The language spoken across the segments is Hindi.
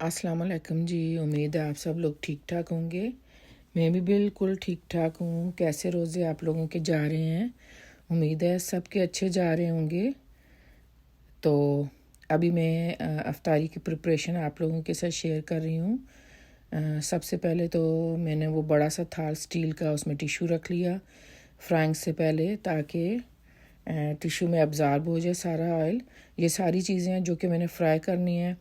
अस्सलाम वालेकुम जी। उम्मीद है आप सब लोग ठीक ठाक होंगे। मैं भी बिल्कुल ठीक ठाक हूँ। कैसे रोज़े आप लोगों के जा रहे हैं? उम्मीद है सबके अच्छे जा रहे होंगे। तो अभी मैं अफ्तारी की प्रिपरेशन आप लोगों के साथ शेयर कर रही हूँ। सबसे पहले तो मैंने वो बड़ा सा थाल स्टील का, उसमें टिशू रख लिया फ्राइंग से पहले, ताकि टिशू में अब्ज़ॉर्ब हो जाए सारा ऑयल। ये सारी चीज़ें हैं जो कि मैंने फ्राई करनी है।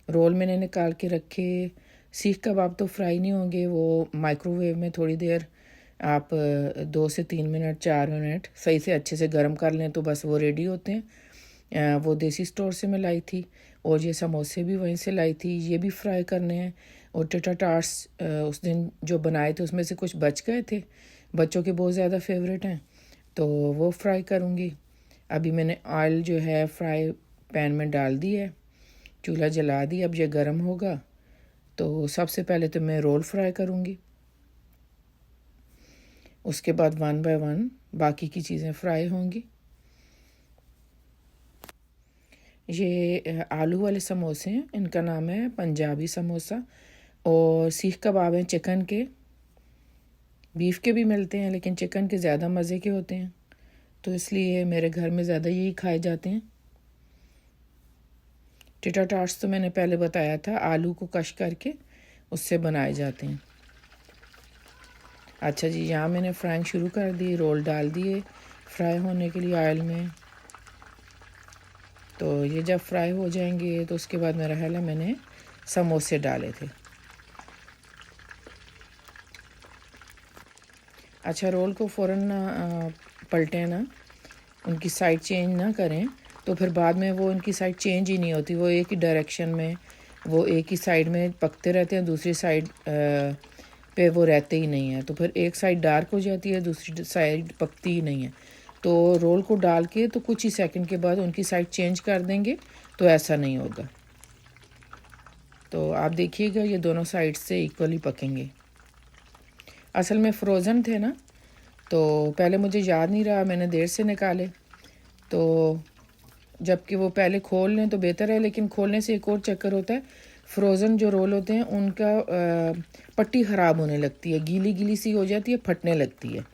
रोल मैंने निकाल के रखे। सीख कबाब तो फ्राई नहीं होंगे, वो माइक्रोवेव में थोड़ी देर आप 2 से 3 मिनट 4 मिनट सही से अच्छे से गर्म कर लें तो बस वो रेडी होते हैं। वो देसी स्टोर से मैं लाई थी, और ये समोसे भी वहीं से लाई थी। ये भी फ्राई करने हैं। और टिटा टार्ट्स उस दिन जो बनाए थे उसमें से कुछ बच गए थे, बच्चों के बहुत ज़्यादा फेवरेट हैं, तो वो फ्राई करूँगी। अभी मैंने ऑयल जो है फ्राई पैन में डाल दी है, चूल्हा जला दी। अब ये गर्म होगा तो सबसे पहले तो मैं रोल फ्राई करूँगी, उसके बाद 1 बाय 1 बाकी की चीज़ें फ्राई होंगी। ये आलू वाले समोसे हैं, इनका नाम है पंजाबी समोसा। और सीख कबाब हैं चिकन के, बीफ के भी मिलते हैं लेकिन चिकन के ज़्यादा मज़े के होते हैं, तो इसलिए मेरे घर में ज़्यादा यही खाए जाते हैं। टिटा टार्ट्स तो मैंने पहले बताया था, आलू को कश करके उससे बनाए जाते हैं। अच्छा जी, यहाँ मैंने फ्राइंग शुरू कर दी, रोल डाल दिए फ्राई होने के लिए ऑयल में। तो ये जब फ्राई हो जाएंगे तो उसके बाद मेरा ख्याल है मैंने समोसे डाले थे। अच्छा, रोल को फ़ौरन ना पलटें ना, उनकी साइड चेंज ना करें, तो फिर बाद में वो उनकी साइड चेंज ही नहीं होती। वो एक ही डायरेक्शन में, वो एक ही साइड में पकते रहते हैं, दूसरी साइड पे वो रहते ही नहीं हैं। तो फिर एक साइड डार्क हो जाती है, दूसरी साइड पकती ही नहीं है। तो रोल को डाल के तो कुछ ही सेकंड के बाद उनकी साइड चेंज कर देंगे तो ऐसा नहीं होगा। तो आप देखिएगा ये दोनों साइड से इक्वली पकेंगे। असल में फ़्रोज़न थे ना, तो पहले मुझे याद नहीं रहा, मैंने देर से निकाले, तो जबकि वो पहले खोल लें तो बेहतर है। लेकिन खोलने से एक और चक्कर होता है, फ्रोज़न जो रोल होते हैं उनका पट्टी ख़राब होने लगती है, गीली गीली सी हो जाती है, फटने लगती है।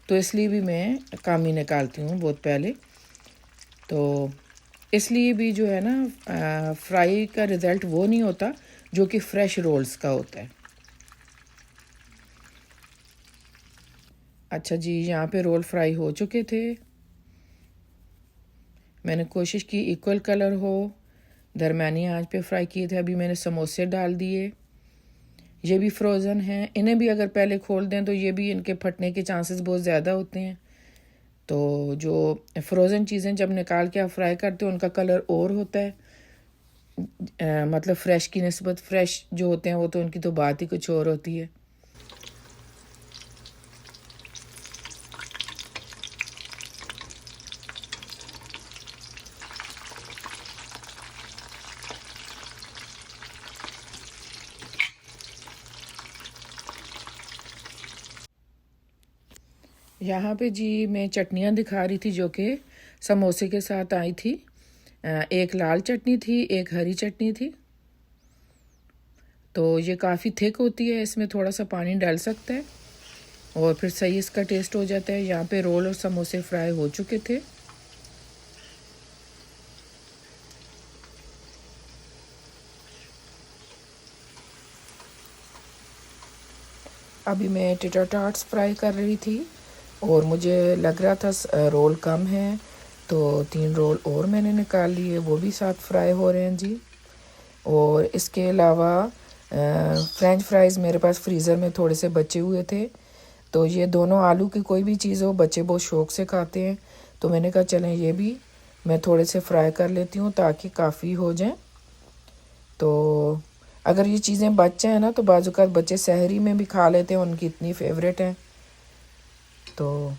तो इसलिए भी मैं काम ही निकालती हूँ बहुत पहले। तो इसलिए भी जो है ना, फ्राई का रिज़ल्ट वो नहीं होता जो कि फ़्रेश रोल्स का होता है। अच्छा जी, यहाँ पे रोल फ्राई हो चुके थे। मैंने कोशिश की इक्वल कलर हो, दरमियानी आंच पे फ्राई किए थे। अभी मैंने समोसे डाल दिए, ये भी फ्रोज़न हैं। इन्हें भी अगर पहले खोल दें तो ये भी, इनके फटने के चांसेस बहुत ज़्यादा होते हैं। तो जो फ्रोज़न चीज़ें जब निकाल के आप फ्राई करते हो उनका कलर और होता है, मतलब फ़्रेश की निस्बत। फ़्रेश जो होते हैं वो तो उनकी तो बात ही कुछ और होती है। यहाँ पे जी मैं चटनियाँ दिखा रही थी जो कि समोसे के साथ आई थी। एक लाल चटनी थी, एक हरी चटनी थी। तो ये काफ़ी थिक होती है, इसमें थोड़ा सा पानी डाल सकता है और फिर सही इसका टेस्ट हो जाता है। यहाँ पे रोल और समोसे फ्राई हो चुके थे। अभी मैं टिटर टार्ट्स फ्राई कर रही थी और मुझे लग रहा था रोल कम है, तो 3 रोल और मैंने निकाल लिए, वो भी साथ फ्राई हो रहे हैं जी। और इसके अलावा फ्रेंच फ्राइज़ मेरे पास फ्रीज़र में थोड़े से बचे हुए थे, तो ये दोनों आलू की कोई भी चीज़ हो, बच्चे बहुत शौक़ से खाते हैं, तो मैंने कहा चलें ये भी मैं थोड़े से फ्राई कर लेती हूँ ताकि काफ़ी हो जाए। तो अगर ये चीज़ें बच जाएँ ना तो बाज़-औक़ात बच्चे सहरी में भी खा लेते हैं, उनकी इतनी फेवरेट हैं। तो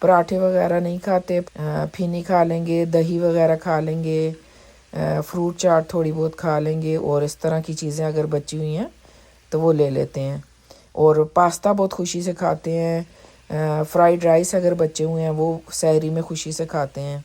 पराठे वगैरह नहीं खाते, फीनी खा लेंगे, दही वगैरह खा लेंगे, फ्रूट चाट थोड़ी बहुत खा लेंगे, और इस तरह की चीज़ें अगर बची हुई हैं तो वो ले लेते हैं। और पास्ता बहुत खुशी से खाते हैं। फ्राइड राइस अगर बचे हुए हैं वो सहरी में खुशी से खाते हैं।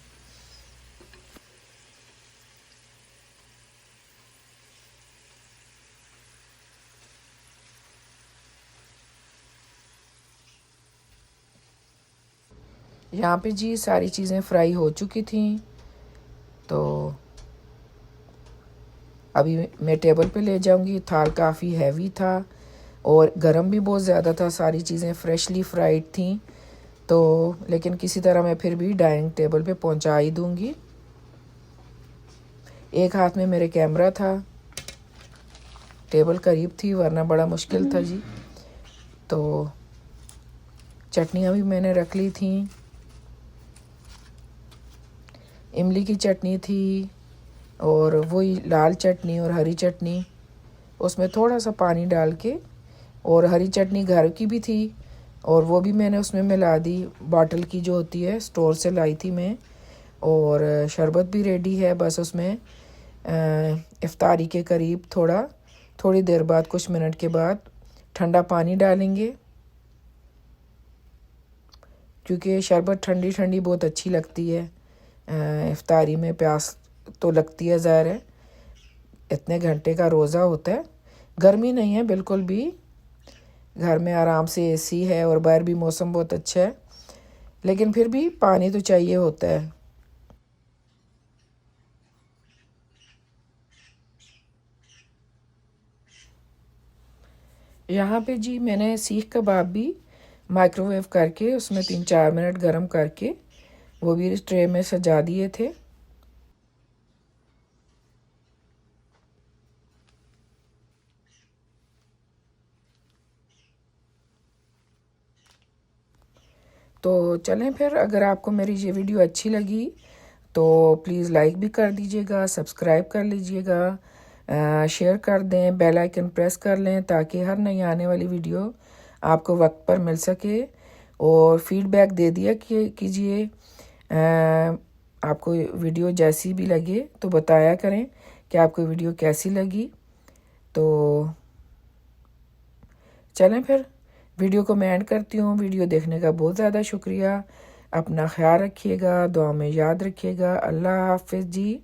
यहाँ पे जी सारी चीज़ें फ्राई हो चुकी थी। तो अभी मैं टेबल पे ले जाऊंगी। थाल काफ़ी हैवी था और गरम भी बहुत ज़्यादा था, सारी चीज़ें फ्रेशली फ्राइड थी। तो लेकिन किसी तरह मैं फिर भी डाइनिंग टेबल पे पहुंचा ही दूंगी। एक हाथ में मेरे कैमरा था, टेबल करीब थी वरना बड़ा मुश्किल था जी। तो चटनियाँ भी मैंने रख ली थी। इमली की चटनी थी और वही लाल चटनी और हरी चटनी, उसमें थोड़ा सा पानी डाल के, और हरी चटनी घर की भी थी और वो भी मैंने उसमें मिला दी, बॉटल की जो होती है, स्टोर से लाई थी मैं। और शरबत भी रेडी है, बस उसमें इफ्तारी के करीब थोड़ी देर बाद, कुछ मिनट के बाद ठंडा पानी डालेंगे, क्योंकि शरबत ठंडी ठंडी बहुत अच्छी लगती है। इफ्तारी में प्यास तो लगती है, ज़ाहिर है, इतने घंटे का रोज़ा होता है। गर्मी नहीं है बिल्कुल भी, घर में आराम से एसी है और बाहर भी मौसम बहुत अच्छा है, लेकिन फिर भी पानी तो चाहिए होता है। यहाँ पे जी मैंने सीख कबाब भी माइक्रोवेव करके उसमें 3-4 मिनट गरम करके वो भी ट्रे में सजा दिए थे। तो चलें फिर, अगर आपको मेरी ये वीडियो अच्छी लगी तो प्लीज़ लाइक भी कर दीजिएगा, सब्सक्राइब कर लीजिएगा, शेयर कर दें, बेल आइकन प्रेस कर लें ताकि हर नई आने वाली वीडियो आपको वक्त पर मिल सके। और फीडबैक दे दिया कीजिए, आपको वीडियो जैसी भी लगे तो बताया करें कि आपको वीडियो कैसी लगी। तो चलें फिर, वीडियो को मैं एंड करती हूँ। वीडियो देखने का बहुत ज़्यादा शुक्रिया। अपना ख्याल रखिएगा, दुआ में याद रखिएगा। अल्लाह हाफिज़ जी।